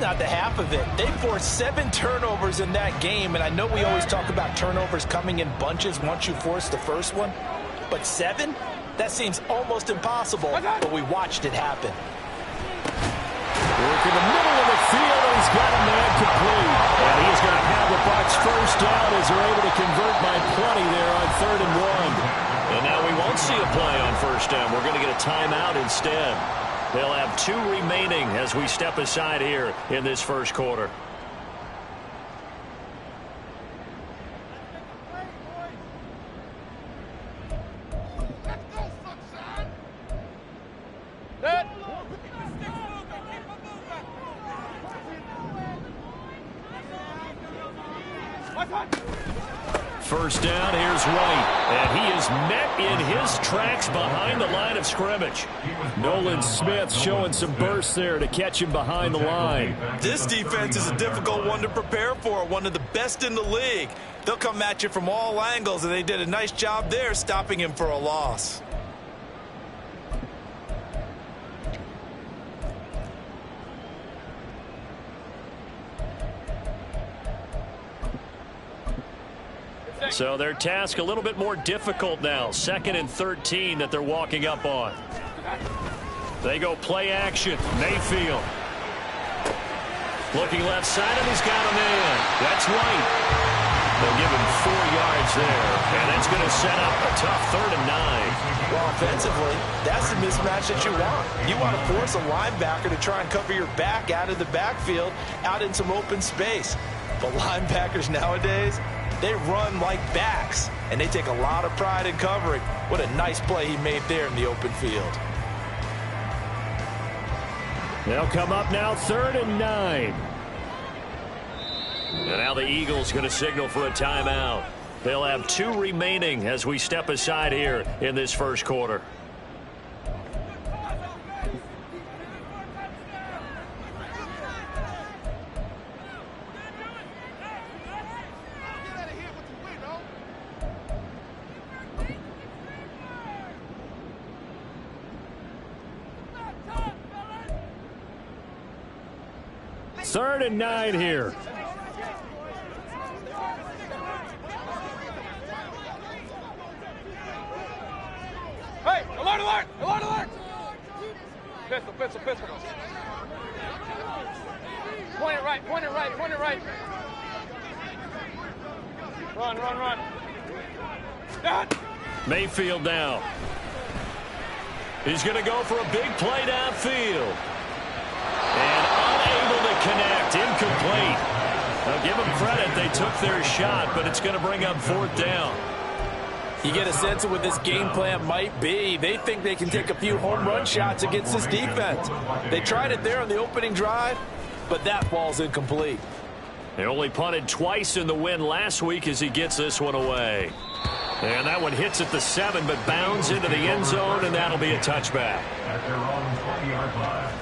not the half of it. They forced 7 turnovers in that game, and I know we always talk about turnovers coming in bunches once you force the first one, but 7? That seems almost impossible, but we watched it happen. Work in the middle of the field, and he's got a man complete. And he's going to have the Bucs first down as they're able to convert by plenty there on 3rd and 1. And now we won't see a play on first down. We're going to get a timeout instead. They'll have 2 remaining as we step aside here in this first quarter. First down, here's White, and he is met in his tracks behind the line of scrimmage. Nolan Smith showing some burst there to catch him behind the line. This defense is a difficult one to prepare for, one of the best in the league. They'll come at you from all angles, and they did a nice job there stopping him for a loss. So their task a little bit more difficult now. 2nd and 13 that they're walking up on. They go play action. Mayfield. Looking left side, and he's got a man. That's White. They'll give him 4 yards there, and that's going to set up a tough 3rd and 9. Well, offensively, that's the mismatch that you want. You want to force a linebacker to try and cover your back out of the backfield, out in some open space. But linebackers nowadays, they run like backs, and they take a lot of pride in covering. What a nice play he made there in the open field. They'll come up now 3rd and 9. And now the Eagles going to signal for a timeout. They'll have 2 remaining as we step aside here in this first quarter. Third and 9 here. Hey, alert, alert, alert, alert. Pistol, pistol, pistol. Point it right, point it right, point it right. Run, run, run. Done. Mayfield now. He's going to go for a big play downfield. And unable to connect, incomplete. Now give them credit, they took their shot, but it's going to bring up 4th down. You get a sense of what this game plan might be. They think they can take a few home run shots against this defense. They tried it there on the opening drive, but that ball's incomplete. They only punted twice in the win last week as he gets this one away. And that one hits at the 7, but bounds into the end zone, and that'll be a touchback. At their own 20-yard line.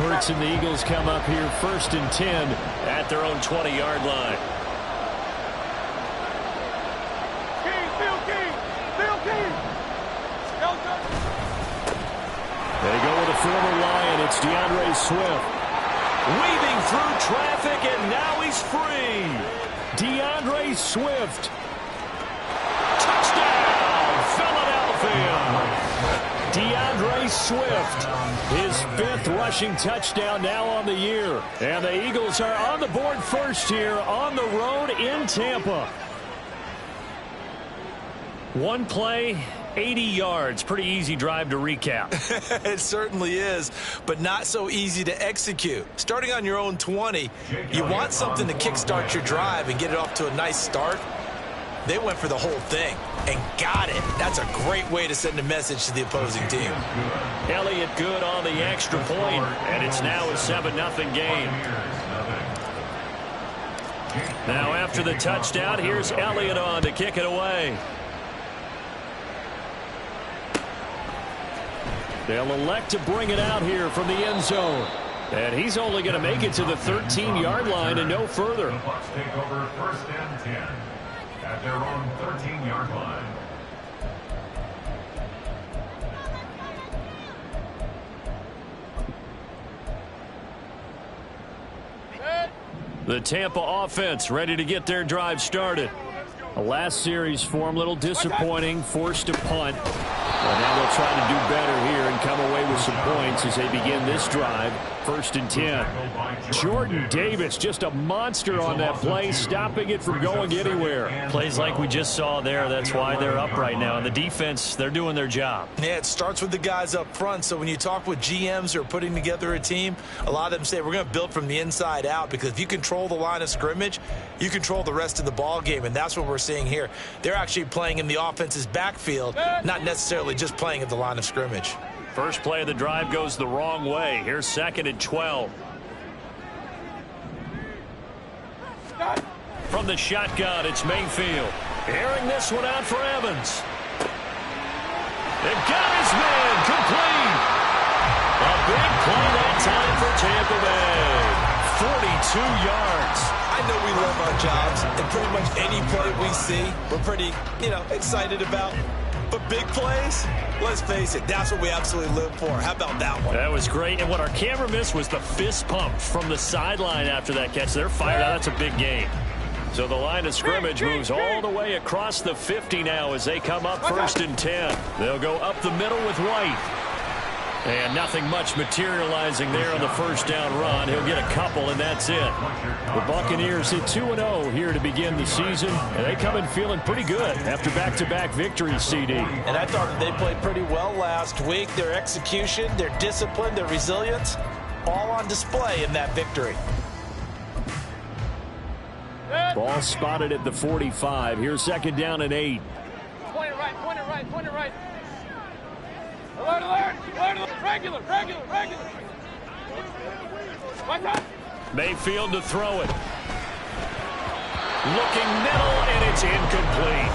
Hurts and the Eagles come up here 1st and 10 at their own 20-yard line. King, Phil King, Phil King. They go with a former Lion. It's DeAndre Swift. Weaving through traffic, and now he's free. DeAndre Swift. Touchdown, Philadelphia. DeAndre Swift, his 5th rushing touchdown now on the year. And the Eagles are on the board first here on the road in Tampa. One play, 80 yards. Pretty easy drive to recap. It certainly is, but not so easy to execute. Starting on your own 20, you want something to kickstart your drive and get it off to a nice start. They went for the whole thing and got it. That's a great way to send a message to the opposing team. Elliott good on the extra point, and it's now a 7-0 game. Now after the touchdown, here's Elliott on to kick it away. They'll elect to bring it out here from the end zone. And he's only going to make it to the 13-yard line and no further. The Bucs take over 1st and 10 at their own 13-yard line. The Tampa offense ready to get their drive started. A last series form, a little disappointing, forced to punt. But now they'll try to do better here and come away with some points as they begin this drive. 1st and 10. Jordan Davis, just a monster on that play, stopping it from going anywhere. Plays like we just saw there. That's why they're up right now. And the defense, they're doing their job. Yeah, it starts with the guys up front. So when you talk with GMs who are putting together a team, a lot of them say we're going to build from the inside out, because if you control the line of scrimmage, you control the rest of the ball game. And that's what we're seeing here. They're actually playing in the offense's backfield, not necessarily just playing at the line of scrimmage. First play of the drive goes the wrong way. Here's 2nd and 12. From the shotgun, it's Mayfield. Airing this one out for Evans. They've got his man complete. A big play that time for Tampa Bay. 42 yards. I know we love our jobs, and pretty much any play we see, we're pretty, excited about. But big plays, let's face it, that's what we absolutely live for. How about that one? That was great. And what our camera missed was the fist pump from the sideline after that catch. They're fired out. That's a big game. So the line of scrimmage moves all the way across the 50 now as they come up 1st and 10. They'll go up the middle with White. And nothing much materializing there on the first down run. He'll get a couple, and that's it. The Buccaneers hit 2-0 here to begin the season, and they come in feeling pretty good after back-to-back victories, CD. And I thought that they played pretty well last week. Their execution, their discipline, their resilience, all on display in that victory. Ball spotted at the 45. Here's 2nd down and 8. Point it right, point it right, point it right. Alert, alert, alert, alert. Regular. One time. Mayfield to throw it. Looking middle, and it's incomplete.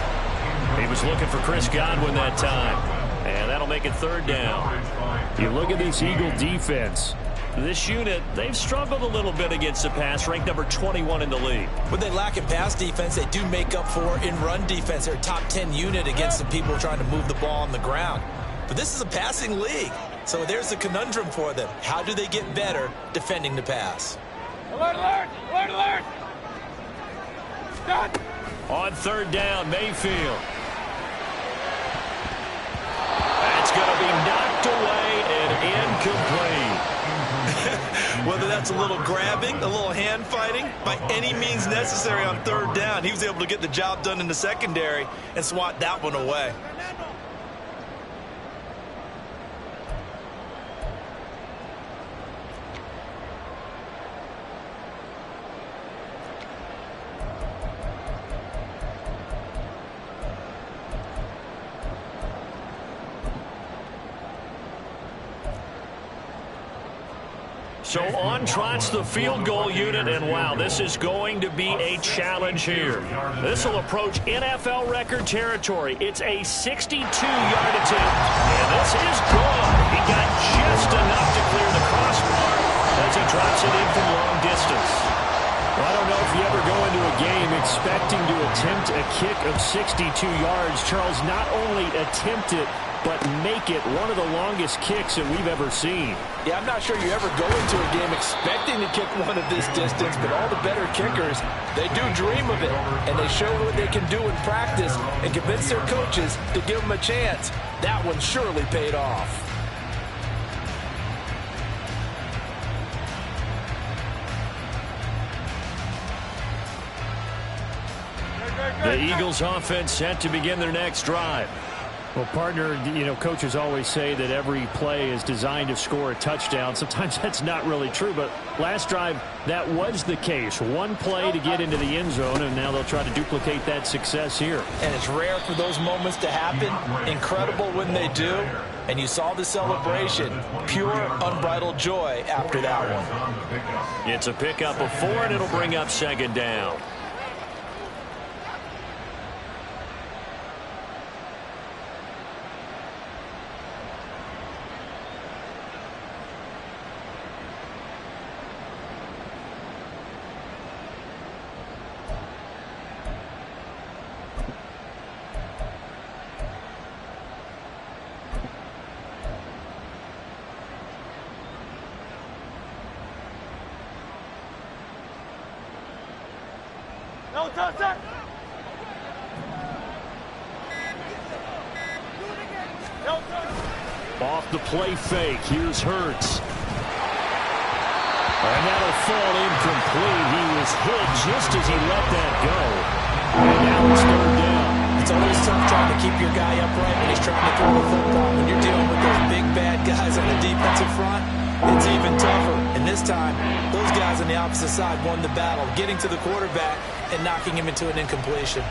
He was looking for Chris Godwin that time. And that'll make it 3rd down. You look at this Eagle defense. This unit, they've struggled a little bit against the pass, ranked number 21 in the league. When they lack in pass defense, they do make up for in run defense. They're a top 10 unit against the people trying to move the ball on the ground. But this is a passing league, so there's a conundrum for them. How do they get better defending the pass? Alert, alert, alert, alert. Done. On 3rd down, Mayfield. That's going to be knocked away and incomplete. Whether that's a little grabbing, a little hand fighting, by any means necessary on 3rd down, he was able to get the job done in the secondary and swat that one away. So on trots the field goal unit, and wow, this is going to be a challenge here. This will approach NFL record territory. It's a 62-yard attempt, and this is good. He got just enough to clear the crossbar as he drops it in from long distance. Well, I don't know if you ever go into a game expecting to attempt a kick of 62 yards. Charles, not only attempt it, but make it one of the longest kicks that we've ever seen. Yeah, I'm not sure you ever go into a game expecting to kick one of this distance, but all the better kickers, they do dream of it, and they show what they can do in practice and convince their coaches to give them a chance. That one surely paid off. The Eagles offense set to begin their next drive. Well, partner, coaches always say that every play is designed to score a touchdown. Sometimes that's not really true, but last drive, that was the case. One play to get into the end zone, and now they'll try to duplicate that success here. And it's rare for those moments to happen. Incredible when they do. And you saw the celebration. Pure, unbridled joy after that one. It's a pickup of 4, and it'll bring up 2nd down. No, touch. Off the play fake. Here's Hurts. And that'll fall incomplete. He was hit just as he let that go. And now it's third down. It's always tough trying to keep your guy upright when he's trying to throw the football. When you're dealing with those big bad guys on the defensive front, it's even tougher. And this time, those guys on the opposite side won the battle, getting to the quarterback and knocking him into an incompletion.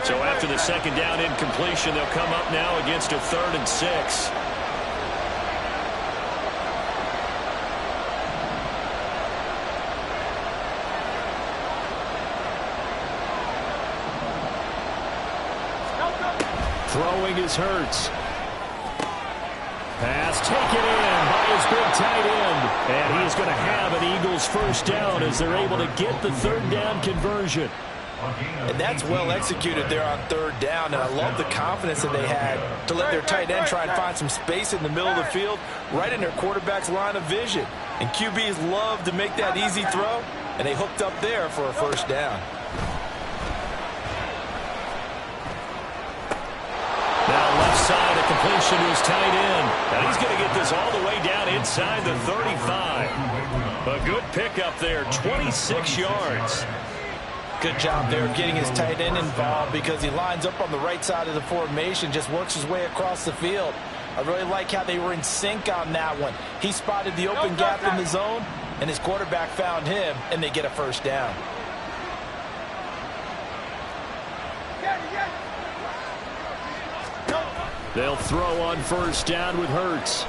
So after the second down incompletion, they'll come up now against a 3rd and 6. Throwing is Hurts. Pass taken in by his big tight end. And he's going to have an Eagles first down as they're able to get the 3rd down conversion. And that's well executed there on 3rd down. And I love the confidence that they had to let their tight end try and find some space in the middle of the field, right in their quarterback's line of vision. And QBs love to make that easy throw, and they hooked up there for a first down. Now left side, a completion to his tight end. And he's going to get this all the way down inside the 35. A good pickup there, 26 yards. Good job there getting his tight end involved because he lines up on the right side of the formation, just works his way across the field. I really like how they were in sync on that one. He spotted the open gap in the zone, and his quarterback found him, and they get a first down. They'll throw on first down with Hurts.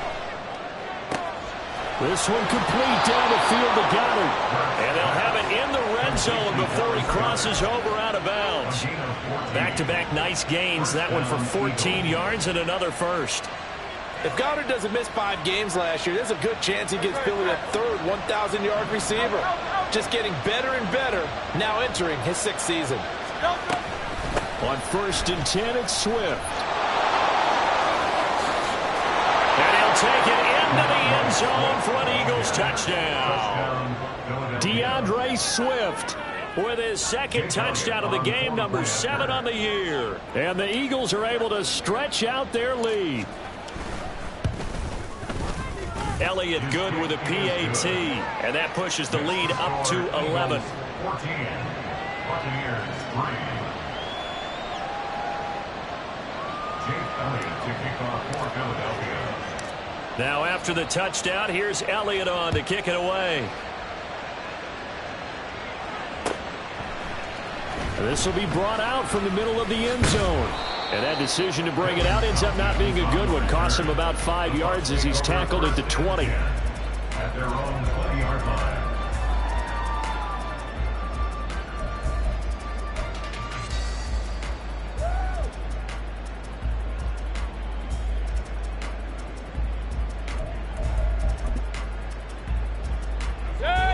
This one complete down the field to Goddard. And they'll have it in the red zone before he crosses over out of bounds. Back-to-back nice gains. That one for 14 yards and another first. If Goddard doesn't miss 5 games last year, there's a good chance he gets Philly a 3rd 1,000-yard receiver. Just getting better and better, now entering his 6th season. On 1st and 10, it's Swift. And he'll take it into the end zone for an Eagles touchdown. DeAndre Swift with his 2nd touchdown of the game, number 7 on the year. And the Eagles are able to stretch out their lead. Elliott good with a PAT, and that pushes the lead up to 11. 14. Buccaneers 3. Jake Elliott to kick off for Philadelphia. Now after the touchdown, here's Elliott on to kick it away. This will be brought out from the middle of the end zone. And that decision to bring it out ends up not being a good one. Costs him about 5 yards as he's tackled at the 20. At their own 20-yard line.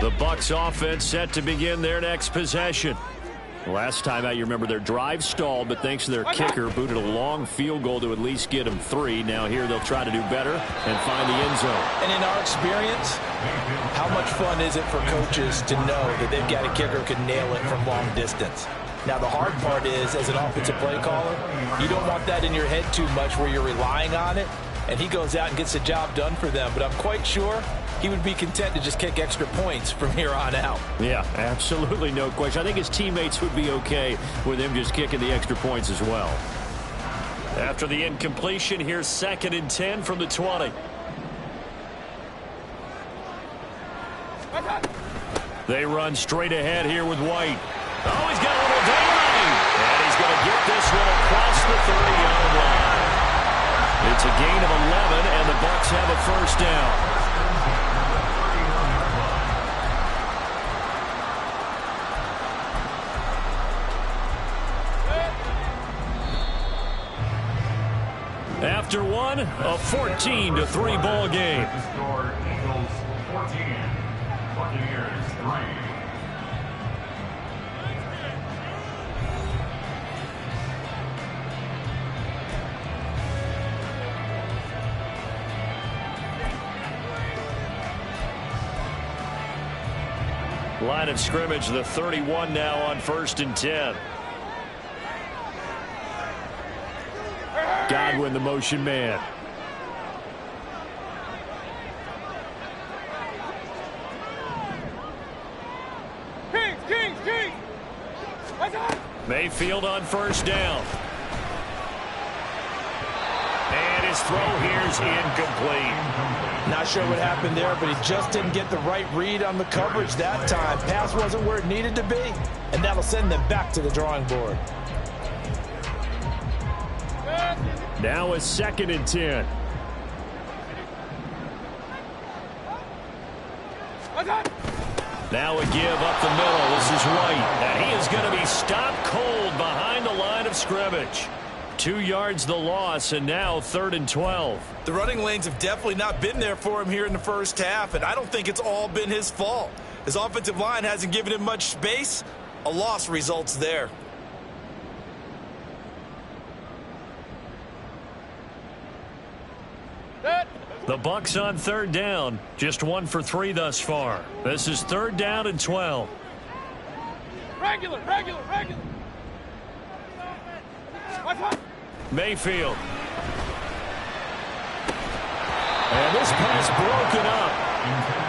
The Bucs offense set to begin their next possession. Last time out, you remember their drive stalled, but thanks to their kicker, booted a long field goal to at least get them 3. Now here they'll try to do better and find the end zone. And in our experience, how much fun is it for coaches to know that they've got a kicker who can nail it from long distance? Now, the hard part is, as an offensive play caller, you don't want that in your head too much where you're relying on it, and he goes out and gets the job done for them. But I'm quite sure he would be content to just kick extra points from here on out. Yeah, absolutely no question. I think his teammates would be okay with him just kicking the extra points as well. After the incompletion, here's 2nd and 10 from the 20. They run straight ahead here with White. Oh, he's got a little daylight. And he's going to get this one across the 30-yard line. It's a gain of 11, and the Bucs have a first down. After one, a 14-3 ball game. The score, Eagles 14, Buccaneers 3. line of scrimmage, the 31 now on 1st and 10. Godwin, the motion man. Kings. Mayfield on 1st down. And his throw here is incomplete. Not sure what happened there, but he just didn't get the right read on the coverage that time. Pass wasn't where it needed to be, and that'll send them back to the drawing board. Now a 2nd and 10. Now a give up the middle. This is White, and he is going to be stopped cold behind the line of scrimmage. 2 yards the loss, and now 3rd and 12. The running lanes have definitely not been there for him here in the first half, and I don't think it's all been his fault. His offensive line hasn't given him much space. A loss results there. The Bucs on 3rd down. Just 1 for 3 thus far. This is 3rd down and 12. Regular. Mayfield. And this pass broken up.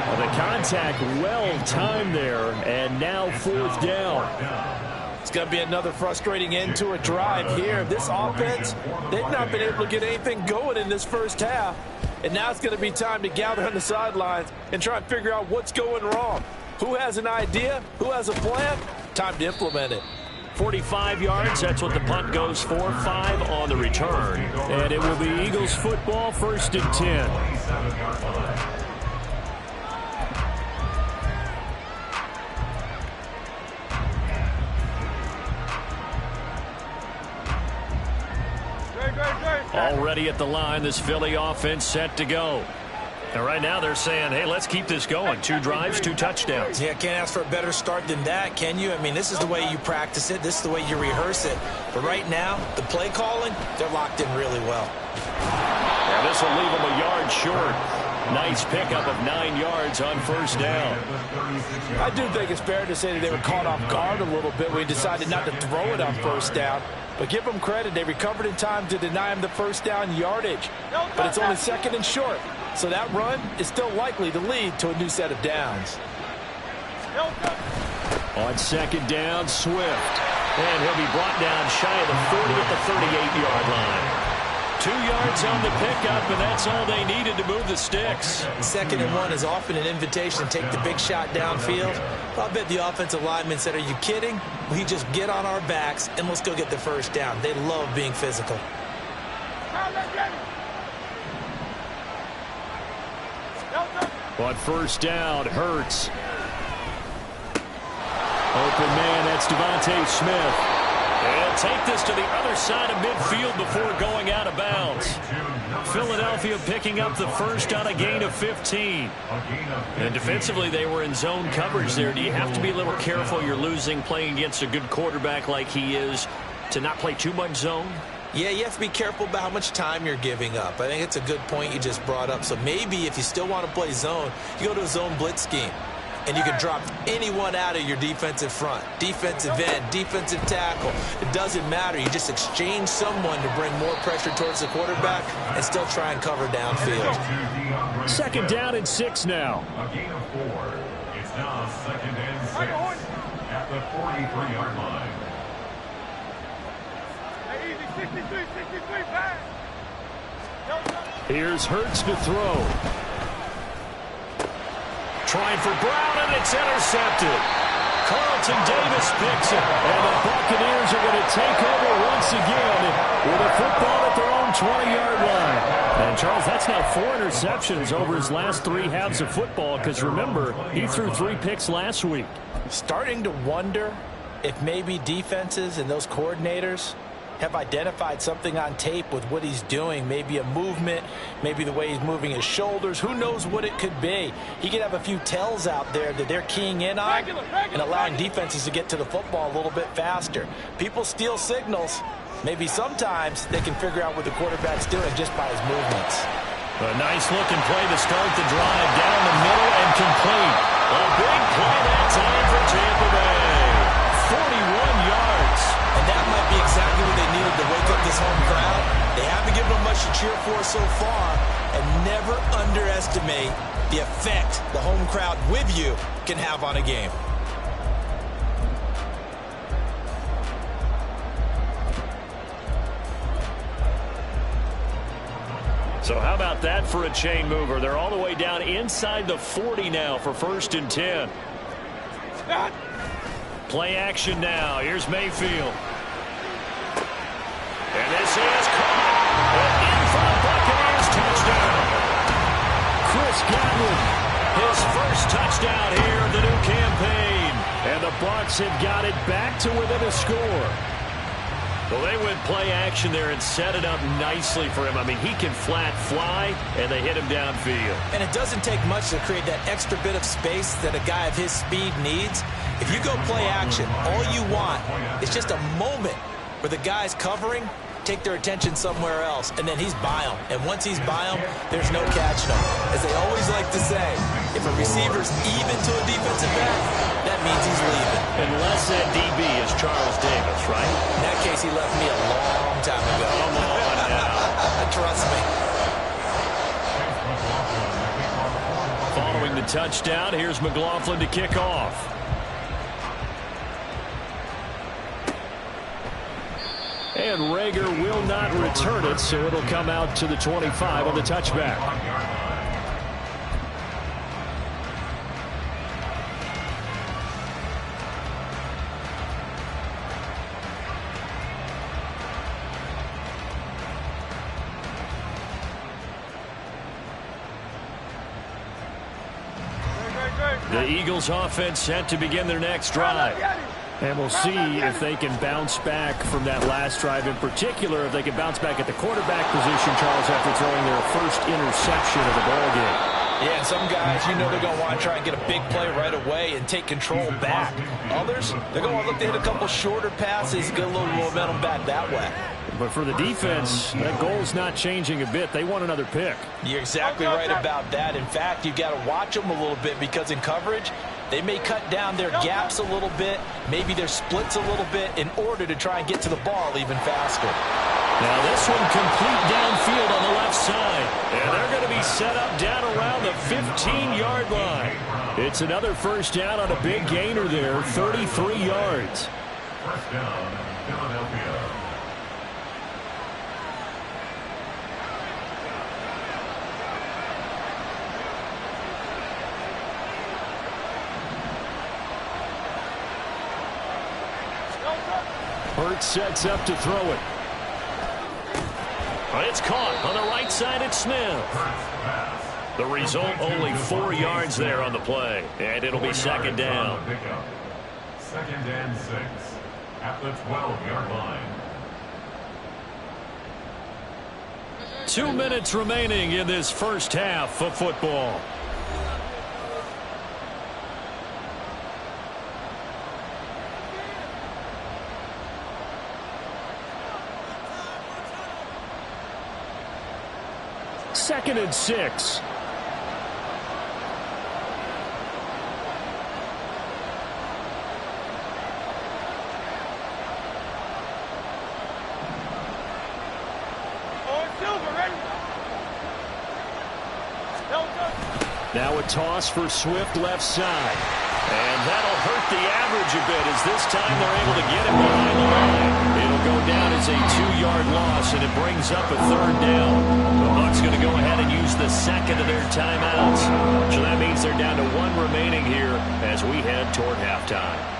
Well, the contact well timed there, and now 4th down. It's going to be another frustrating end to a drive here. This offense, they've not been able to get anything going in this first half. And now it's going to be time to gather on the sidelines and try and figure out what's going wrong. Who has an idea? Who has a plan? Time to implement it. 45 yards, that's what the punt goes for. 5 on the return. And it will be Eagles football, 1st and 10. Already at the line, this Philly offense set to go. And right now they're saying, hey, let's keep this going. 2 drives, 2 touchdowns. Yeah, can't ask for a better start than that, can you? I mean, this is the way you practice it. This is the way you rehearse it. But right now, the play calling, they're locked in really well. And this will leave them a yard short. Nice pickup of 9 yards on 1st down. I do think it's fair to say that they were caught off guard a little bit when we decided not to throw it on 1st down. But give them credit. They recovered in time to deny him the 1st down yardage. But it's only 2nd and short. So that run is still likely to lead to a new set of downs. On 2nd down, Swift. And he'll be brought down shy of the 40 at the 38-yard line. 2 yards on the pickup, and that's all they needed to move the sticks. 2nd and 1 is often an invitation to take the big shot downfield. I bet the offensive lineman said, are you kidding? We just get on our backs and let's go get the 1st down. They love being physical. On 1st down, Hurts. Open man, that's Devontae Smith. They'll take this to the other side of midfield before going out of bounds. Philadelphia picking up the 1st on a gain of 15. And defensively, they were in zone coverage there. Do you have to be a little careful? You're losing playing against a good quarterback like he is to not play too much zone? Yeah, you have to be careful about how much time you're giving up. I think it's a good point you just brought up. So maybe if you still want to play zone, you go to a zone blitz scheme. And you can drop anyone out of your defensive front. Defensive end, defensive tackle. It doesn't matter. You just exchange someone to bring more pressure towards the quarterback and still try and cover downfield. 2nd down and 6 now. A gain of 4. It's now 2nd and 6 at the 43-yard line. Here's Hurts to throw. Trying for Brown, and it's intercepted. Carlton Davis picks it. And the Buccaneers are going to take over once again with a football at their own 20-yard line. And, Charles, that's now 4 interceptions over his last 3 halves of football because, remember, he threw 3 picks last week. Starting to wonder if maybe defenses and those coordinators have identified something on tape with what he's doing. Maybe a movement, maybe the way he's moving his shoulders. Who knows what it could be? He could have a few tells out there that they're keying in on and allowing defenses to get to the football a little bit faster. People steal signals. Maybe sometimes they can figure out what the quarterback's doing just by his movements. A nice-looking play to start the drive. Down the middle and complete. A big play that time for Tampa Bay. 41 yards. And that might be exactly what they needed to wake up this home crowd. They haven't given them much to cheer for so far. And never underestimate the effect the home crowd with you can have on a game. So how about that for a chain mover? They're all the way down inside the 40 now for 1st and 10. Play action now. Here's Mayfield. And this is caught. In for the Buccaneers touchdown. Chris Godwin, his first touchdown here of the new campaign. And the Bucs have got it back to within a score. Well, they went play action there and set it up nicely for him. I mean, he can flat fly, and they hit him downfield. And it doesn't take much to create that extra bit of space that a guy of his speed needs. If you go play action, all you want is just a moment where the guy's covering, take their attention somewhere else, and then he's by him. And once he's by him, there's no catching him. As they always like to say, if a receiver's even to a defensive back, that means he's leaving. Unless that DB is Charles Davis, right? In that case, he left me a long time ago. Come on now. Trust me. Following the touchdown, here's McLaughlin to kick off. And Rager will not return it, so it'll come out to the 25 on the touchback. The Eagles offense set to begin their next drive. And we'll see if they can bounce back from that last drive, in particular, if they can bounce back at the quarterback position, Charles, after throwing their first interception of the ballgame. Yeah, and some guys, you know they're going to want to try and get a big play right away and take control back. Others, they're going to look to hit a couple shorter passes, get a little momentum back that way. But for the defense, that goal's not changing a bit. They want another pick. You're exactly right about that. In fact, you've got to watch them a little bit because in coverage, they may cut down their gaps a little bit, maybe their splits a little bit in order to try and get to the ball even faster. Now this one complete downfield on the left side. And they're going to be set up down around the 15-yard line. It's another first down on a big gainer there, 33 yards. First down, Philadelphia. Hurts sets up to throw it. It's caught on the right side. It's Smith. The result, only 4 yards there on the play. And it'll be second down. Second and 6 at the 12-yard line. 2 minutes remaining in this first half of football. Second and 6. Now a toss for Swift left side. And that'll hurt the average a bit as this time they're able to get him behind the line. It'll go down as a 2-yard loss, and it brings up a third down. The Bucs going to go ahead and use the second of their timeouts. So that means they're down to 1 remaining here as we head toward halftime.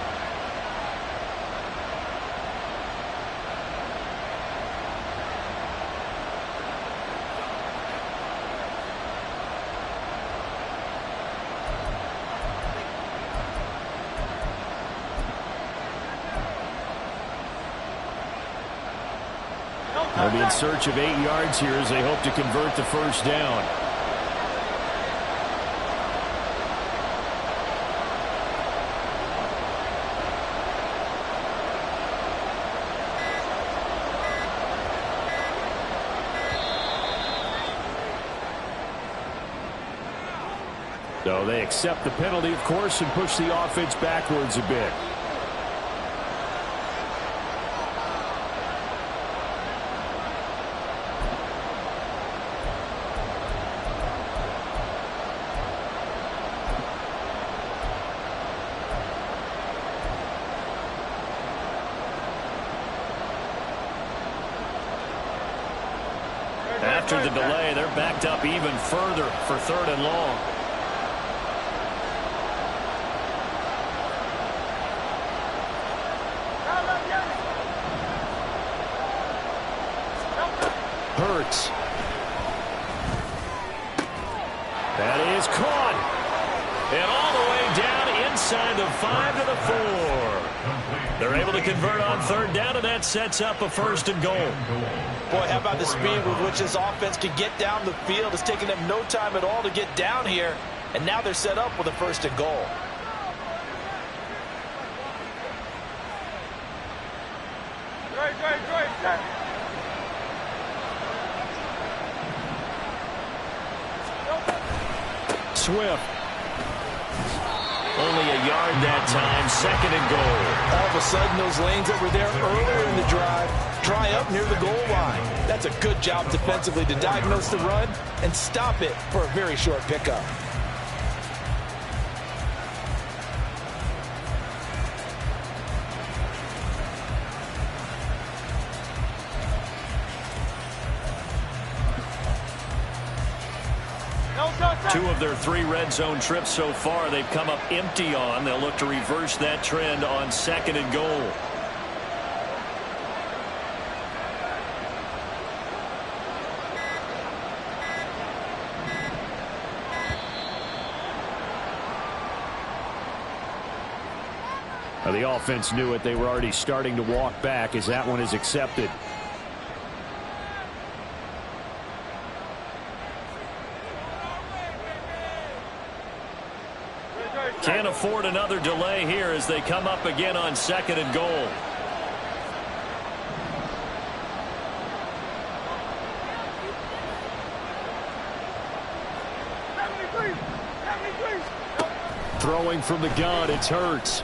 They'll be in search of 8 yards here as they hope to convert the first down. So they accept the penalty, of course, and push the offense backwards a bit. After the delay, they're backed up even further for 3rd and long. Hurts. That is caught. And all the way down inside the 5 to the 4. They're able to convert on 3rd down, and that sets up a 1st and goal. Boy, how about the speed with which this offense can get down the field? It's taking them no time at all to get down here, and now they're set up with a 1st and goal. Swift. Only a yard that time, 2nd and goal. All of a sudden, those lanes that were there earlier in the drive dry up near the goal line. That's a good job defensively to diagnose the run and stop it for a very short pickup. Two of their 3 red zone trips so far they've come up empty on. They'll look to reverse that trend on 2nd and goal. Well, the offense knew it. They were already starting to walk back as that one is accepted. Can't afford another delay here as they come up again on 2nd and goal. Throwing from the gun, it's Hurts.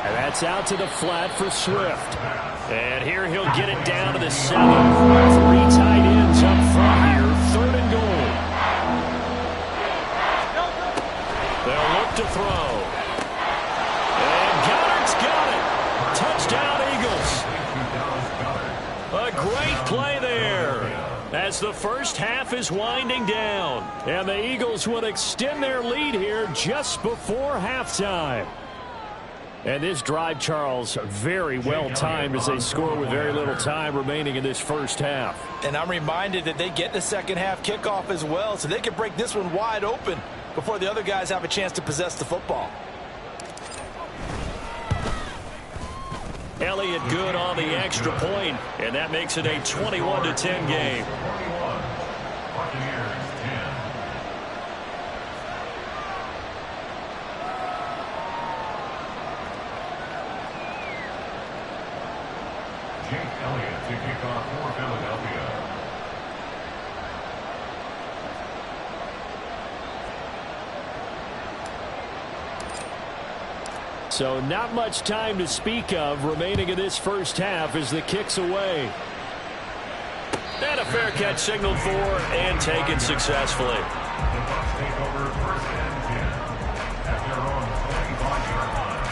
And that's out to the flat for Swift. And here he'll get it down to the 7. 3 tight ends up front here. 3rd and goal. They'll look to throw. And Goddard's got it. Touchdown, Eagles. A great play there as the first half is winding down. And the Eagles will extend their lead here just before halftime. And this drive, Charles, very well timed as they score with very little time remaining in this first half. And I'm reminded that they get the second half kickoff as well, so they can break this one wide open before the other guys have a chance to possess the football. Elliott good on the extra point, and that makes it a 21-10 game. Jake Elliott to kick off for Philadelphia. So not much time to speak of remaining in this first half as the kick's away. And a fair catch signaled for and taken successfully. The Bucs take over 1st and 10 at their own 25-yard line.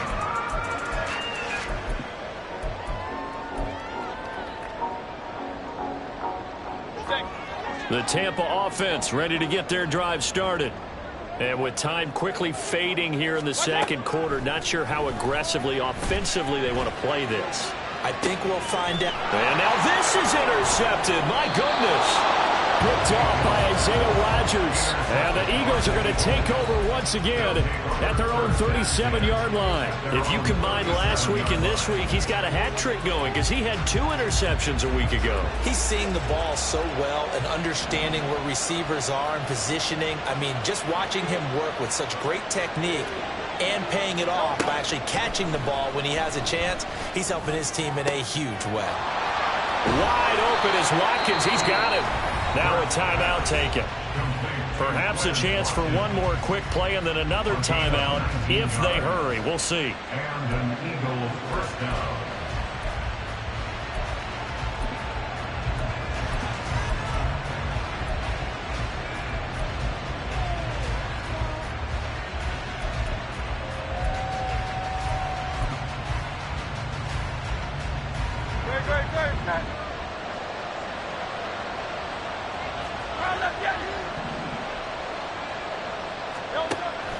The Tampa offense ready to get their drive started. And with time quickly fading here in the second quarter, not sure how aggressively, offensively they want to play this. I think we'll find out. And now this is intercepted. My goodness. Picked off by Isaiah Rodgers. And the Eagles are going to take over once again at their own 37-yard line. If you combine last week and this week, he's got a hat trick going because he had 2 interceptions a week ago. He's seeing the ball so well and understanding where receivers are and positioning. I mean, just watching him work with such great technique and paying it off by actually catching the ball when he has a chance, he's helping his team in a huge way. Wide open is Watkins. He's got him. Now a timeout taken. Perhaps a chance for one more quick play and then another timeout if they hurry. We'll see. And an Eagle first down.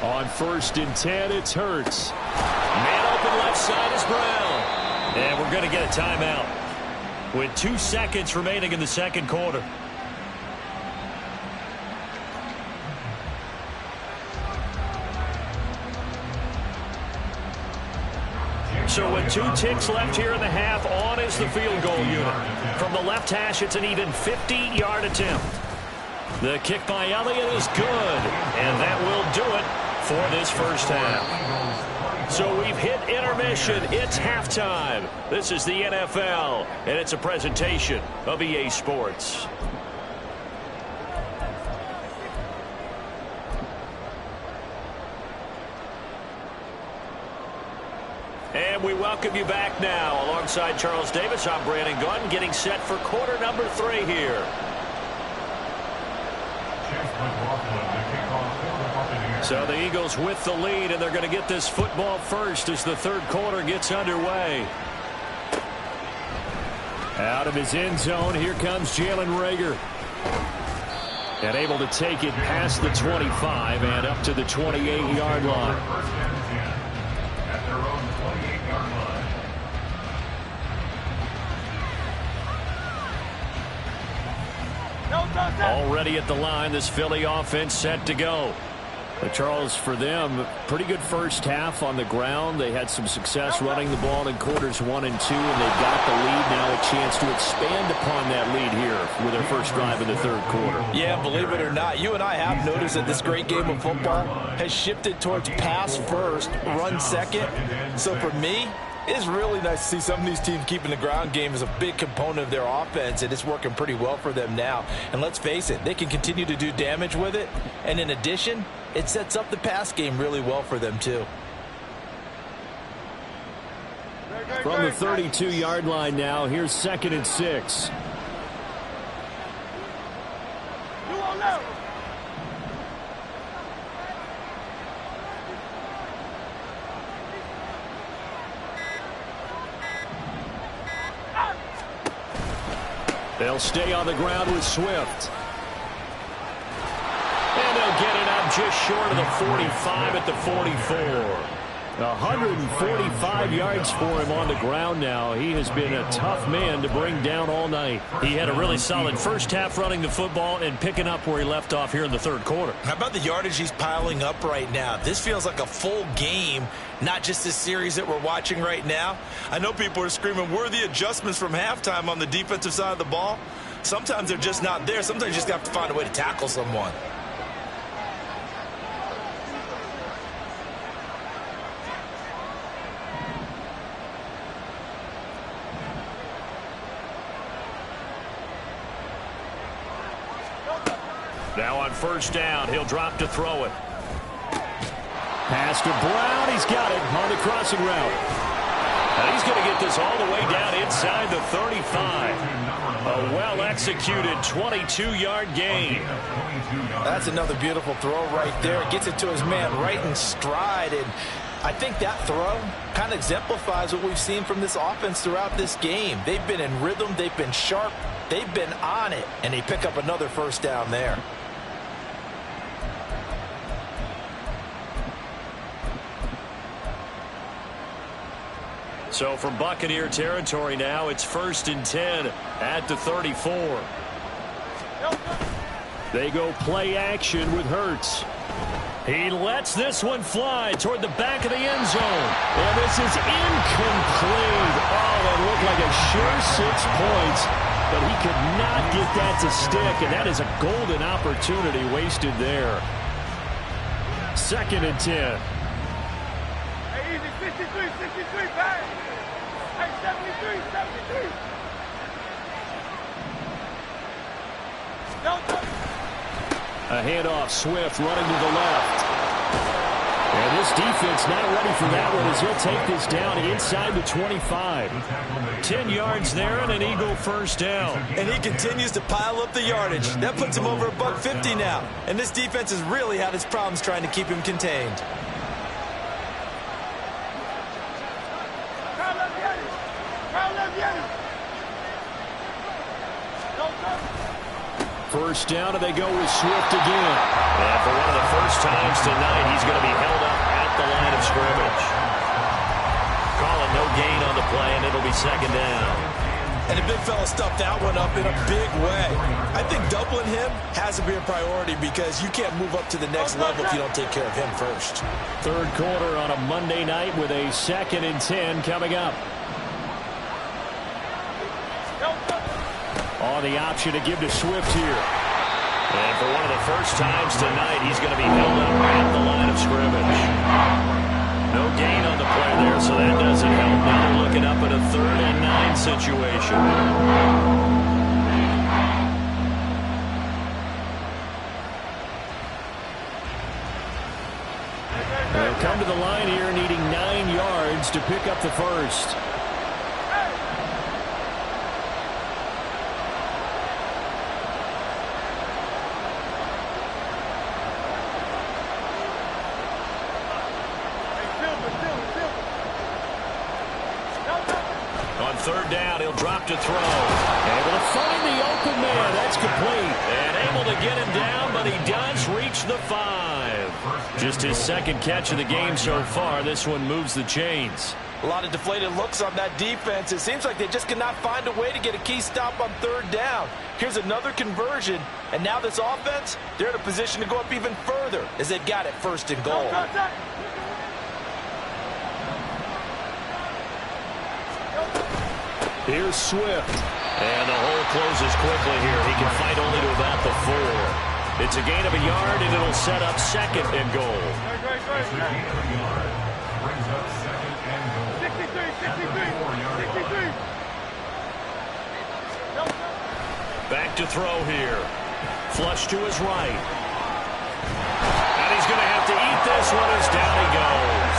On 1st and 10, it's Hurts. Man open left side is Brown. And we're going to get a timeout with 2 seconds remaining in the second quarter. So with 2 ticks left here in the half, on is the field goal unit. From the left hash, it's an even 50-yard attempt. The kick by Elliott is good, and that will do it for this first half. So we've hit intermission. It's halftime. This is the NFL, and it's a presentation of EA Sports. And we welcome you back now. Alongside Charles Davis, I'm Brandon Gunn, getting set for quarter number 3 here. So the Eagles with the lead, and they're going to get this football first as the third quarter gets underway. Out of his end zone, here comes Jalen Reagor. And able to take it past the 25 and up to the 28-yard line. Already at the line, this Philly offense set to go. But Charles, for them, pretty good first half on the ground. They had some success running the ball in quarters 1 and 2, and they've got the lead now, a chance to expand upon that lead here with their first drive in the third quarter. Yeah, believe it or not, you and I have noticed that this great game of football has shifted towards pass first, run second. So for me, it's really nice to see some of these teams keeping the ground game as a big component of their offense, and it's working pretty well for them now. And let's face it, they can continue to do damage with it. And in addition, it sets up the pass game really well for them, too. From the 32-yard line now, here's 2nd and 6. They'll stay on the ground with Swift. And they'll get it up just short of the 45 at the 44. 145 yards for him on the ground now. He has been a tough man to bring down all night. He had a really solid first half running the football and picking up where he left off here in the third quarter. How about the yardage he's piling up right now? This feels like a full game, not just this series that we're watching right now. I know people are screaming, where are the adjustments from halftime on the defensive side of the ball? Sometimes they're just not there. Sometimes you just have to find a way to tackle someone. Now on first down, he'll drop to throw it. Pass to Brown. He's got it on the crossing route. And he's going to get this all the way down inside the 35. A well-executed 22-yard gain. That's another beautiful throw right there. Gets it to his man right in stride. And I think that throw kind of exemplifies what we've seen from this offense throughout this game. They've been in rhythm. They've been sharp. They've been on it. And they pick up another first down there. So from Buccaneer territory now, it's 1st and 10 at the 34. They go play action with Hurts. He lets this one fly toward the back of the end zone. And this is incomplete. Oh, it looked like a sure 6 points, but he could not get that to stick, and that is a golden opportunity wasted there. 2nd and 10. Hey, easy, 63, bang! Hey, 73. A handoff, Swift running to the left. And this defense not ready for that one as he'll take this down inside the 25. 10 yards there and an Eagle first down. And he continues to pile up the yardage. That puts him over $150 now. And this defense has really had its problems trying to keep him contained. First down, and they go with Swift again. And for one of the first times tonight, he's going to be held up at the line of scrimmage. Calling no gain on the play, and it'll be second down. And the big fella stuffed that one up in a big way. I think doubling him has to be a priority because you can't move up to the next level if you don't take care of him first. Third quarter on a Monday night with a 2nd and 10 coming up. On the option to give to Swift here. And for one of the first times tonight, he's going to be held up at the line of scrimmage. No gain on the play there, so that doesn't help. Now they're looking up at a 3rd and 9 situation. They'll come to the line here needing 9 yards to pick up the first. On 3rd down, he'll drop to throw. Able to find the open man. That's complete. And able to get him down, but he does reach the 5. Just his 2nd catch of the game so far. This one moves the chains. A lot of deflated looks on that defense. It seems like they just cannot find a way to get a key stop on 3rd down. Here's another conversion, and now this offense, they're in a position to go up even further as they've got it 1st and goal. Here's Swift. And the hole closes quickly here. He can fight only to about the 4. It's a gain of a yard, and it'll set up 2nd and goal. Back to throw here. Flush to his right. And he's going to have to eat this one as down he goes.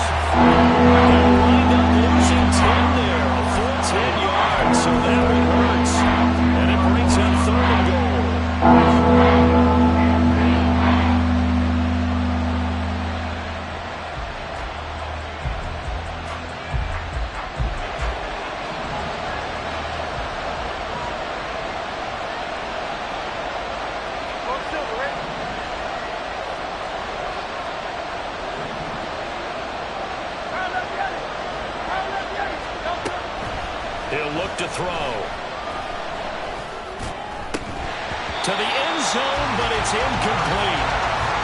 Wind up losing 10 there. A full 10 yards, so that one hurts. And it brings up 3rd and goal. He'll look to throw. To the end zone, but it's incomplete.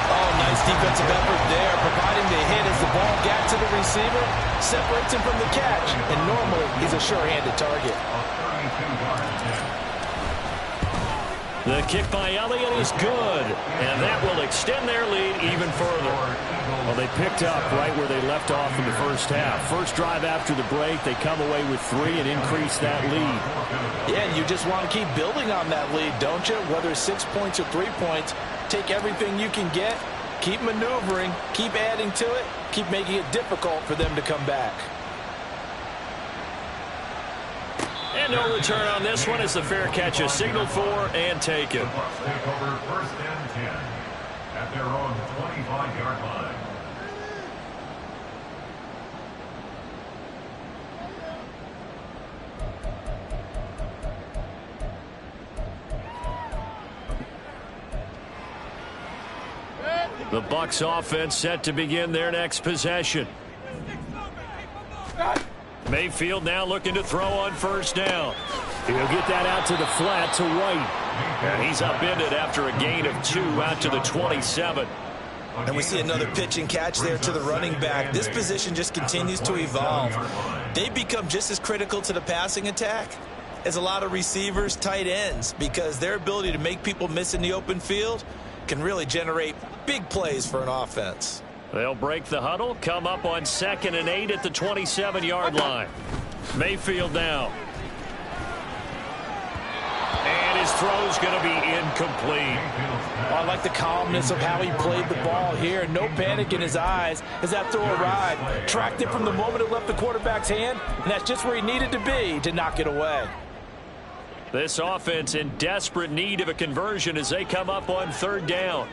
Oh, nice defensive effort there, providing the hit as the ball got to the receiver, separates him from the catch, and normally he's a sure-handed target. The kick by Elliott is good, and that will extend their lead even further. Well, they picked up right where they left off in the first half. First drive after the break, they come away with 3 and increase that lead. Yeah, and you just want to keep building on that lead, don't you? Whether it's 6 points or 3 points, take everything you can get, keep maneuvering, keep adding to it, keep making it difficult for them to come back. And no return on this one as the fair catch is signaled for and taken. The Bucs take over 1st and 10 at their own 25-yard line. The Bucs offense set to begin their next possession. Mayfield now looking to throw on 1st down. He'll get that out to the flat to White. And he's upended after a gain of 2 out to the 27. And we see another pitch and catch there to the running back. This position just continues to evolve. They become just as critical to the passing attack as a lot of receivers, tight ends, because their ability to make people miss in the open field can really generate big plays for an offense. They'll break the huddle, come up on 2nd and 8 at the 27-yard line. Mayfield now. And his throw's going to be incomplete. I like the calmness of how he played the ball here. No panic in his eyes as that throw arrived. Tracked it from the moment it left the quarterback's hand, and that's just where he needed to be to knock it away. This offense in desperate need of a conversion as they come up on third down.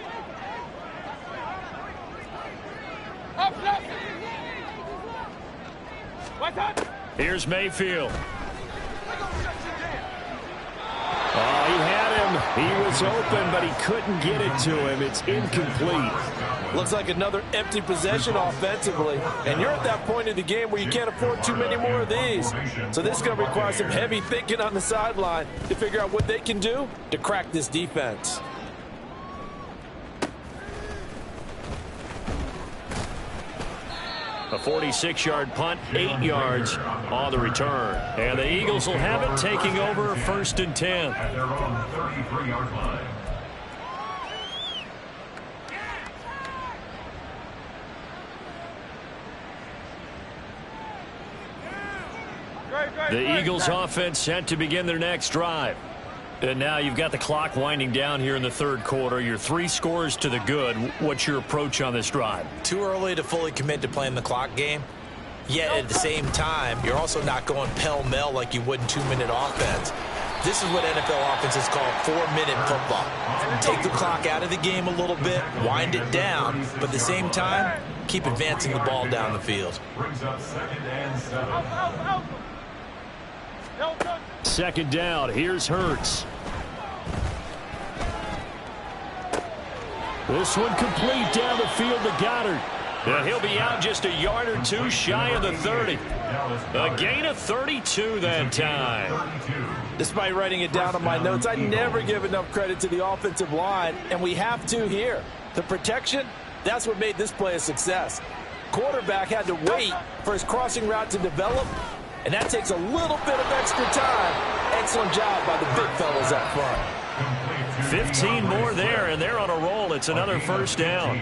Here's Mayfield. Oh, he had him. He was open, but he couldn't get it to him. It's incomplete. Looks like another empty possession offensively. And you're at that point in the game where you can't afford too many more of these. So this is going to require some heavy thinking on the sideline to figure out what they can do to crack this defense. A 46-yard punt, 8 yards on the return. And the Eagles will have it, taking over first and 10. At their own 33-yard line. The Eagles offense set to begin their next drive. And now you've got the clock winding down here in the third quarter. You're 3 scores to the good. What's your approach on this drive? Too early to fully commit to playing the clock game. Yet at the same time, you're also not going pell-mell like you would in 2-minute offense. This is what NFL offenses call 4-minute football. Take the clock out of the game a little bit, wind it down, but at the same time, keep advancing the ball down the field. Brings up 2nd and 7. Second down. Here's Hurts. This one complete down the field to Goddard. And he'll be out just a yard or two shy of the 30. A gain of 32 that time. Despite writing it down on my notes, I never give enough credit to the offensive line, and we have to here. The protection, that's what made this play a success. Quarterback had to wait for his crossing route to develop, and that takes a little bit of extra time. Excellent job by the big fellas up front. 15 more there, and they're on a roll. It's another first down.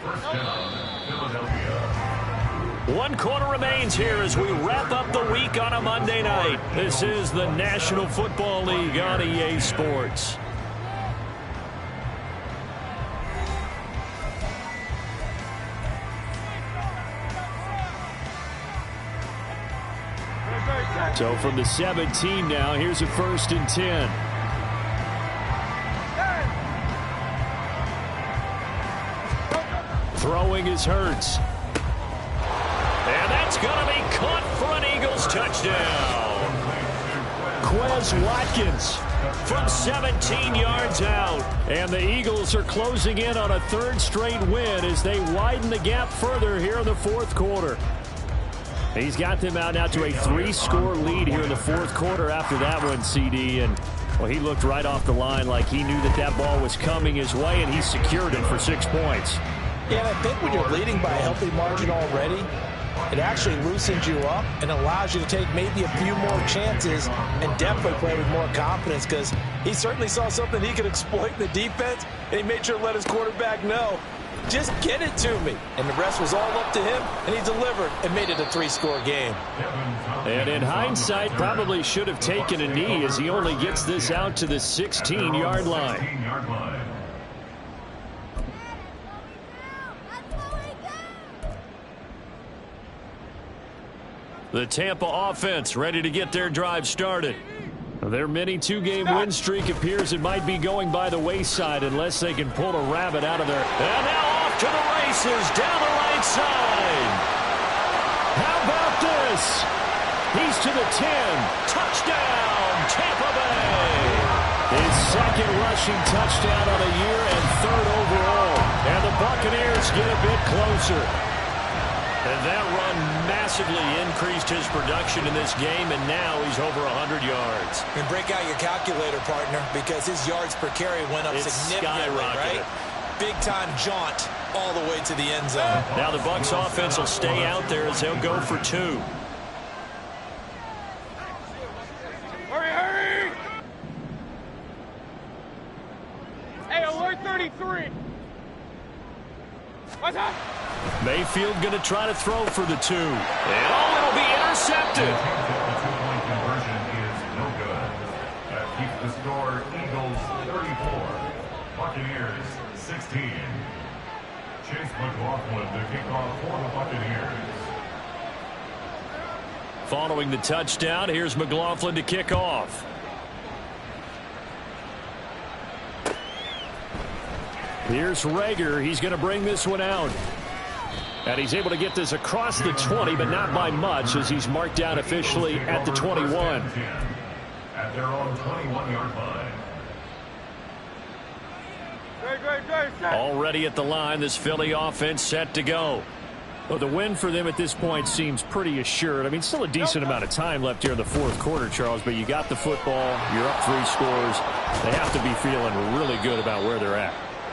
First down, Philadelphia. 1 quarter remains here as we wrap up the week on a Monday night. This is the National Football League on EA Sports. So from the 17 now, here's a 1st and 10. Throwing is Hurts. And that's going to be caught for an Eagles touchdown. Quez Watkins From 17 yards out. And the Eagles are closing in on a 3rd straight win as they widen the gap further here in the 4th quarter. He's got them out now to a 3-score lead here in the 4th quarter after that one, CD. And, well, he looked right off the line like he knew that that ball was coming his way, and he secured it for 6 points. Yeah, and I think when you're leading by a healthy margin already, it actually loosens you up and allows you to take maybe a few more chances and definitely play with more confidence, because he certainly saw something he could exploit in the defense, and he made sure to let his quarterback know, just get it to me. And the rest was all up to him, and he delivered and made it a 3-score game. And in hindsight, probably should have taken a knee as he only gets this out to the 16-yard line. The Tampa offense ready to get their drive started. Their mini 2-game win streak appears it might be going by the wayside unless they can pull a rabbit out of there. And now off to the races down the right side. How about this? He's to the 10. Touchdown, Tampa Bay. His 2nd rushing touchdown of the year and 3rd overall. And the Buccaneers get a bit closer. And that run massively increased his production in this game, and now he's over 100 yards. And break out your calculator, partner, because his yards per carry went up significantly, right? Big-time jaunt all the way to the end zone. Now the Bucs offense will stay out there as they'll go for 2. Hurry, hurry! Hey, alert 33! What's up? Mayfield going to try to throw for the 2. And it'll be intercepted. keeps the score Eagles 34, Buccaneers 16. Chase McLaughlin to kick off for the Buccaneers. Following the touchdown, here's McLaughlin to kick off. Here's Rager. He's going to bring this one out. And he's able to get this across the 20, but not by much, as he's marked down officially at the 21. At their own 21-yard line. Already at the line, this Philly offense set to go. Well, the win for them at this point seems pretty assured. I mean, still a decent amount of time left here in the fourth quarter, Charles, but you got the football, you're up 3 scores. They have to be feeling really good about where they're at.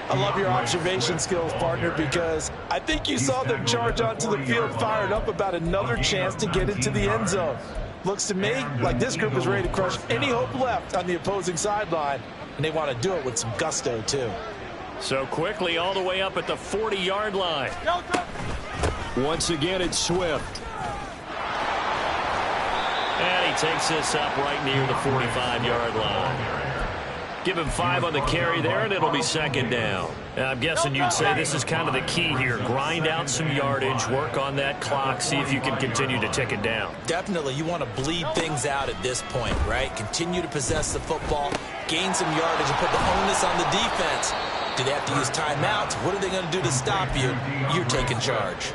I love your observation skills, partner, because I think you saw them charge onto the field fired up about another chance to get into the end zone. Looks to me like this group is ready to crush any hope left on the opposing sideline, and they want to do it with some gusto, too. So quickly all the way up at the 40-yard line. Once again, it's Swift. And he takes this up right near the 45-yard line. Give him 5 on the carry there, and it'll be second down. And I'm guessing you'd say this is kind of the key here. Grind out some yardage, work on that clock, see if you can continue to tick it down. Definitely. You want to bleed things out at this point, right? Continue to possess the football, gain some yardage, and put the onus on the defense. Do they have to use timeouts? What are they going to do to stop you? You're taking charge.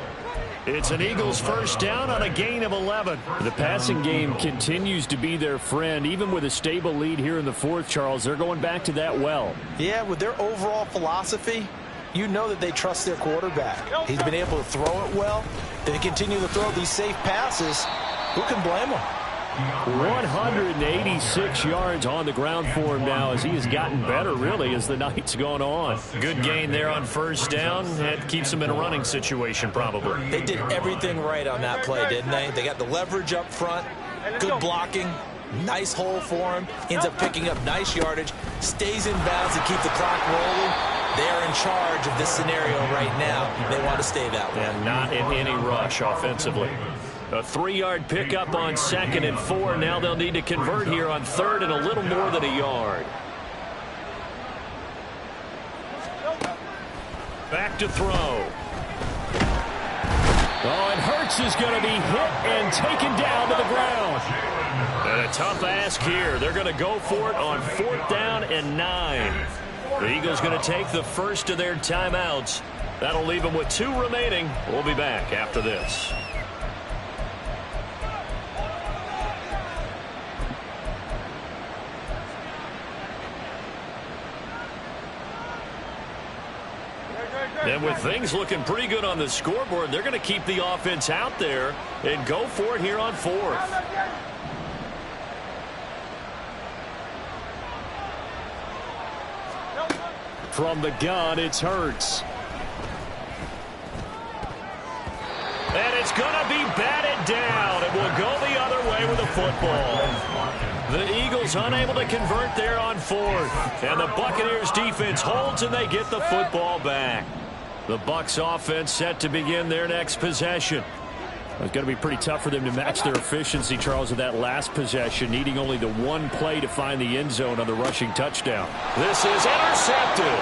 It's an Eagles first down on a gain of 11. The passing game continues to be their friend. Even with a stable lead here in the fourth, Charles, they're going back to that well. Yeah, with their overall philosophy, you know that they trust their quarterback. He's been able to throw it well. They continue to throw these safe passes. Who can blame them? 186 yards on the ground for him now as he has gotten better, really, as the night's gone on. Good gain there on first down. That keeps him in a running situation, probably. They did everything right on that play, didn't they? They got the leverage up front, good blocking, nice hole for him, ends up picking up nice yardage, stays in bounds to keep the clock rolling. They're in charge of this scenario right now. They want to stay that way. And not in any rush offensively. A 3-yard pickup on 2nd and 4. Now they'll need to convert here on 3rd and a little more than a yard. Back to throw. Oh, and Hurts is going to be hit and taken down to the ground. And a tough ask here. They're going to go for it on 4th down and 9. The Eagles going to take the first of their timeouts. That'll leave them with 2 remaining. We'll be back after this. And with things looking pretty good on the scoreboard, they're going to keep the offense out there and go for it here on 4th. From the gun, it's Hurts. And it's going to be batted down. It will go the other way with the football. The Eagles unable to convert there on 4th. And the Buccaneers defense holds and they get the football back. The Bucs offense set to begin their next possession. It's going to be pretty tough for them to match their efficiency, Charles, of that last possession, needing only the 1 play to find the end zone on the rushing touchdown. This is intercepted.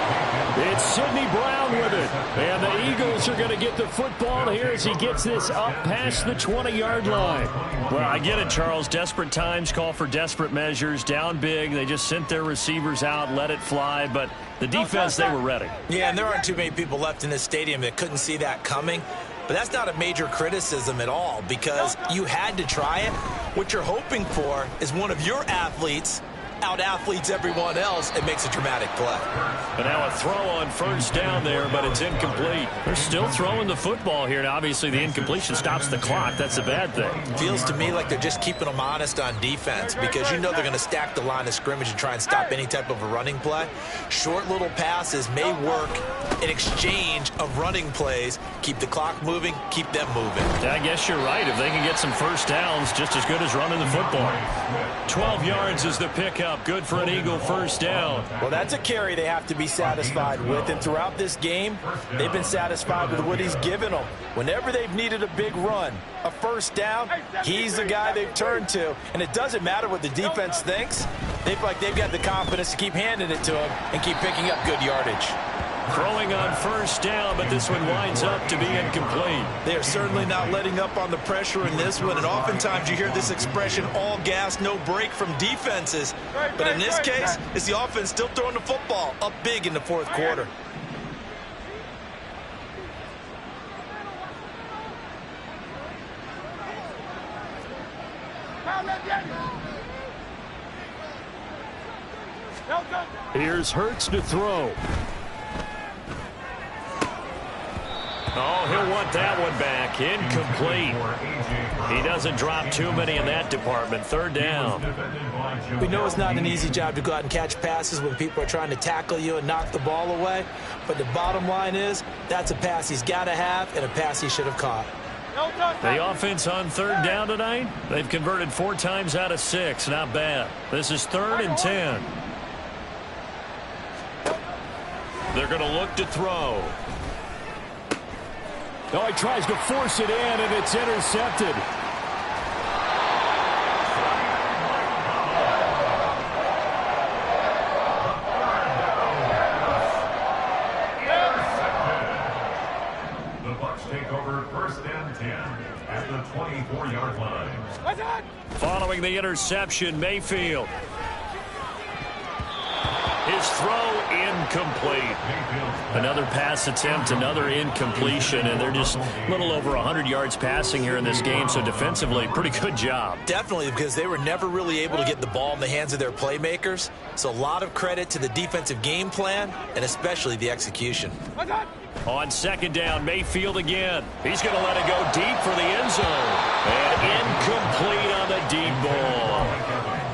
It's Sidney Brown with it. And the Eagles are going to get the football here as he gets this up past the 20-yard line. Well, I get it, Charles. Desperate times call for desperate measures. Down big. They just sent their receivers out, let it fly. But the defense, they were ready. Yeah, and there aren't too many people left in this stadium that couldn't see that coming. But that's not a major criticism at all because you had to try it. What you're hoping for is one of your athletes out-athletes everyone else and makes a dramatic play. And now a throw on first down there, but it's incomplete. They're still throwing the football here, and obviously the incompletion stops the clock. That's a bad thing. Feels to me like they're just keeping them honest on defense because you know they're going to stack the line of scrimmage and try and stop any type of a running play. Short little passes may work in exchange of running plays. Keep the clock moving, keep them moving. I guess you're right. If they can get some first downs, just as good as running the football. 12 yards is the pickup. Good for an Eagle first down. Well, that's a carry they have to be satisfied with. And throughout this game, they've been satisfied with what he's given them. Whenever they've needed a big run, a first down, he's the guy they've turned to. And it doesn't matter what the defense thinks. They feel like they've got the confidence to keep handing it to him and keep picking up good yardage. Throwing on first down, but this one winds up to be incomplete. They are certainly not letting up on the pressure in this one, and oftentimes you hear this expression, all gas, no break from defenses. But in this case, it's the offense still throwing the football up big in the fourth quarter. Here's Hurts to throw. Oh, he'll want that one back. Incomplete. He doesn't drop too many in that department. Third down. We know it's not an easy job to go out and catch passes when people are trying to tackle you and knock the ball away. But the bottom line is, that's a pass he's got to have and a pass he should have caught. The offense on third down tonight, they've converted 4 times out of 6. Not bad. This is 3rd and 10. They're going to look to throw. Oh, he tries to force it in, and it's intercepted. The Bucs take over 1st and 10 at the 24-yard line. Following the interception, Mayfield. His throw incomplete. Another pass attempt, another incompletion, and they're just a little over 100 yards passing here in this game, so defensively, pretty good job. Definitely, because they were never really able to get the ball in the hands of their playmakers. So a lot of credit to the defensive game plan and especially the execution. On 2nd down, Mayfield again. He's going to let it go deep for the end zone. And incomplete on the deep ball.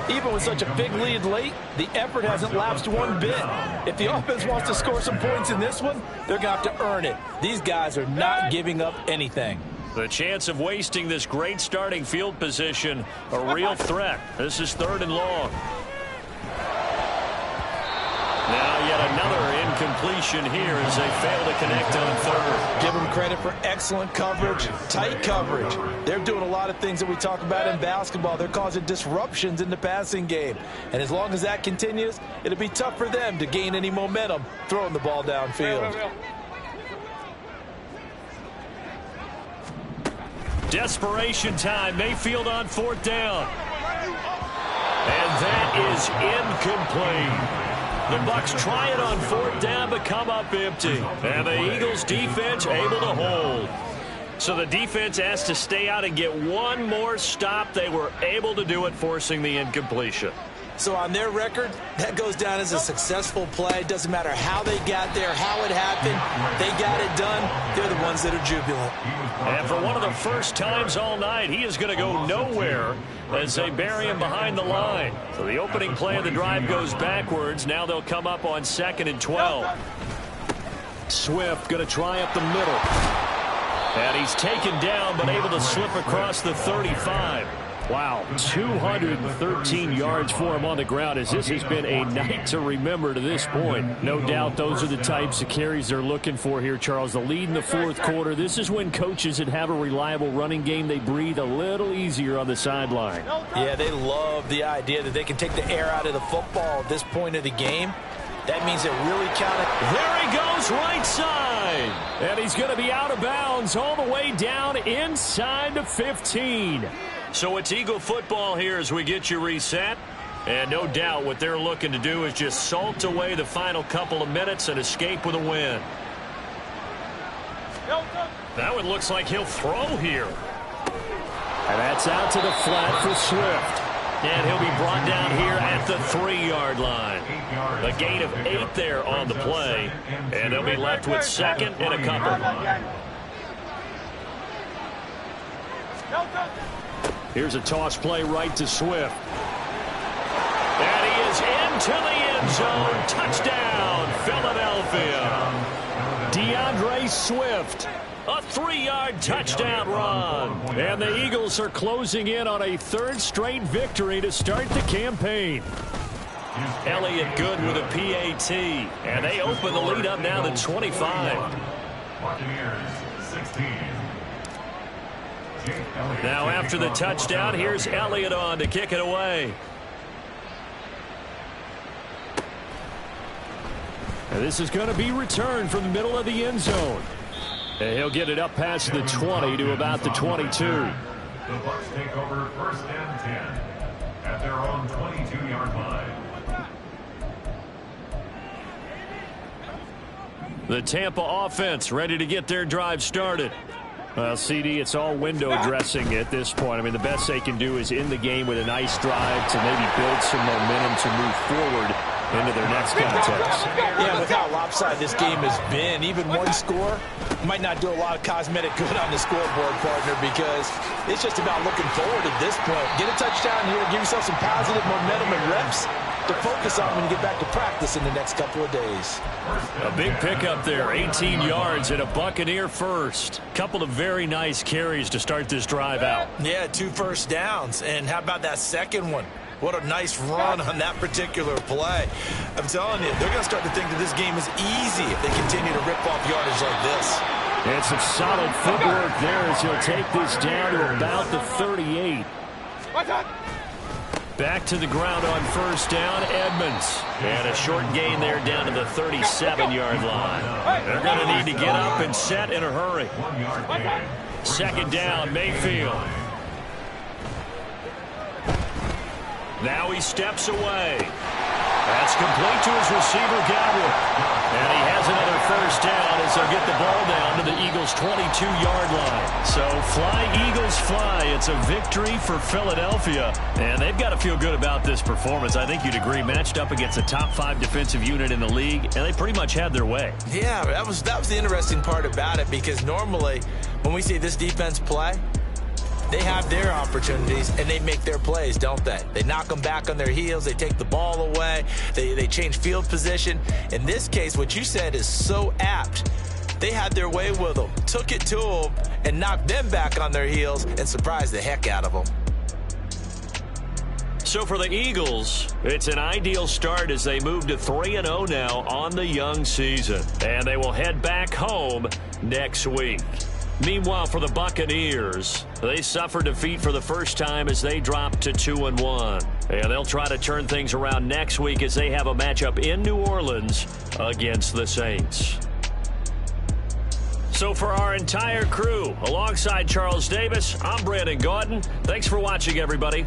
Even with such a big lead late, the effort hasn't lapsed one bit. If the offense wants to score some points in this one, they're going to have to earn it. These guys are not giving up anything. The chance of wasting this great starting field position, a real threat. This is 3rd and long. Now yet another incompletion here as they fail to connect on 3rd. Give them credit for excellent coverage, tight coverage. They're doing a lot of things that we talk about in basketball. They're causing disruptions in the passing game. And as long as that continues, it'll be tough for them to gain any momentum throwing the ball downfield. Desperation time. Mayfield on 4th down. And that is incomplete. The Bucs try it on 4th down, but come up empty. And the Eagles defense able to hold. So the defense has to stay out and get one more stop. They were able to do it, forcing the incompletion. So on their record, that goes down as a successful play. Doesn't matter how they got there, how it happened. They got it done. They're the ones that are jubilant. And for one of the first times all night, he is going to go nowhere as they bury him behind the line. So the opening play of the drive goes backwards. Now they'll come up on 2nd and 12. Swift going to try up the middle. And he's taken down, but able to slip across the 35. Wow, 213 yards for him on the ground, as this has been a night to remember to this point. No doubt those are the types of carries they're looking for here, Charles. The lead in the 4th quarter. This is when coaches that have a reliable running game, they breathe a little easier on the sideline. Yeah, they love the idea that they can take the air out of the football at this point of the game. That means it really counted. There he goes, right side. And he's going to be out of bounds all the way down inside the 15. So it's Eagle football here as we get you reset. And no doubt what they're looking to do is just salt away the final couple of minutes and escape with a win. That one looks like he'll throw here. And that's out to the flat for Swift. And he'll be brought down here at the 3-yard line. A gain of 8 there on the play. And they'll be left with 2nd and a couple. Here's a toss play right to Swift. And he is into the end zone. Touchdown, Philadelphia. DeAndre Swift. A 3-yard touchdown run. And the Eagles are closing in on a 3rd straight victory to start the campaign. Elliott good with a PAT. And they open the lead up now to 25. Buccaneers 16. Now after the touchdown, here's Elliott on to kick it away. This is going to be returned from the middle of the end zone. And he'll get it up past the 20 to about the 22. The Bucs take over 1st and 10 at their own 22-yard line. The Tampa offense ready to get their drive started. Well, CD, it's all window dressing at this point. I mean, the best they can do is end the game with a nice drive to maybe build some momentum to move forward into their next contest. Yeah, with how lopsided this game has been, even one score might not do a lot of cosmetic good on the scoreboard, partner, because it's just about looking forward at this point. Get a touchdown here, give yourself some positive momentum and reps to focus on when you get back to practice in the next couple of days. A big pickup there, 18 yards and a Buccaneer first. Couple of very nice carries to start this drive out. Yeah, 2 first downs. And how about that second one? What a nice run on that particular play. I'm telling you, they're going to start to think that this game is easy if they continue to rip off yardage like this. And some solid footwork there as he'll take this down to about the 38. Back to the ground on first down, Edmonds. And a short gain there down to the 37-yard line. They're going to need to get up and set in a hurry. 2nd down, Mayfield. Now he steps away. That's complete to his receiver, Godwin. And he has another first down as they'll get the ball down to the Eagles' 22-yard line. So fly, Eagles, fly. It's a victory for Philadelphia. And they've got to feel good about this performance. I think you'd agree, matched up against a top 5 defensive unit in the league, and they pretty much had their way. Yeah, that was the interesting part about it, because normally when we see this defense play, they have their opportunities, and they make their plays, don't they? They knock them back on their heels. They take the ball away. They change field position. In this case, what you said is so apt. They had their way with them, took it to them, and knocked them back on their heels and surprised the heck out of them. So for the Eagles, it's an ideal start as they move to 3-0 now on the young season. And they will head back home next week. Meanwhile, for the Buccaneers, they suffered defeat for the first time as they dropped to 2-1. And they'll try to turn things around next week as they have a matchup in New Orleans against the Saints. So for our entire crew, alongside Charles Davis, I'm Brandon Gaudin. Thanks for watching, everybody.